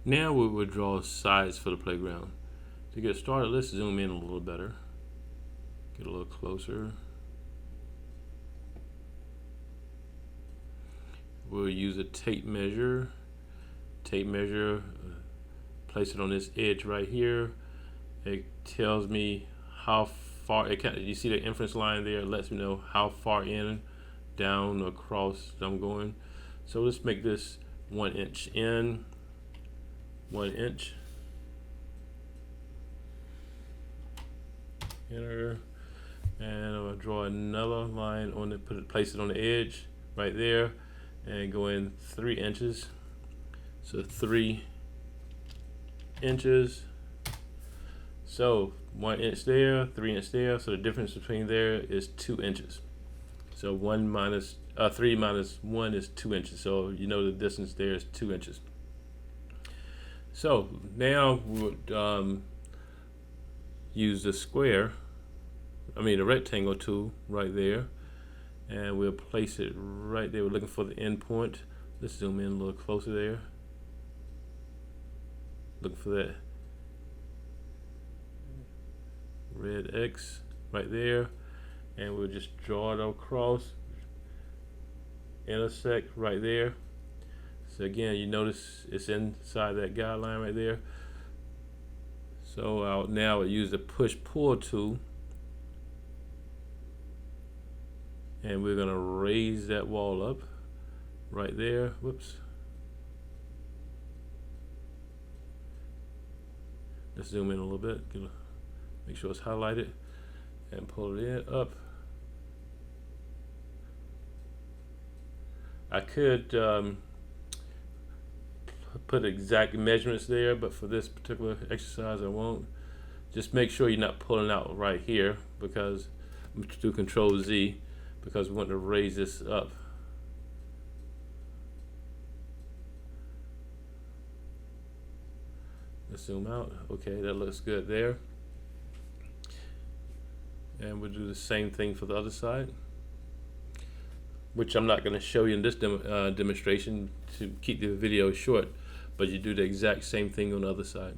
Now we will draw sides for the playground. To get started, let's zoom in a little better. Get a little closer. We'll use a tape measure. Place it on this edge right here. It tells me how far, you see the inference line there? It lets me know how far in, down, across I'm going. So let's make this 1 inch in, 1 inch. Enter. And I'm gonna draw another line on it, place it on the edge right there, and go in 3 inches. So 3 inches. So 1 inch there, 3 inch there. So the difference between there is 2 inches. So 3 minus 1 is 2 inches. So you know the distance there is 2 inches. So now we would use the the rectangle tool right there, and we'll place it right there. We're looking for the end point. Let's zoom in a little closer there. Look for that red X right there, and we'll just draw it across, intersect right there. So again, you notice it's inside that guideline right there. So now I'll use the push-pull tool, and we're gonna raise that wall up right there. Whoops. Let's zoom in a little bit. Make sure it's highlighted and pull it in up. I could put exact measurements there, but for this particular exercise I won't. Just make sure you're not pulling out right here, because I'm going to do Control Z, because we want to raise this up. Let's zoom out. Okay, that looks good there. And we'll do the same thing for the other side, which I'm not going to show you in this demonstration to keep the video short, but you do the exact same thing on the other side.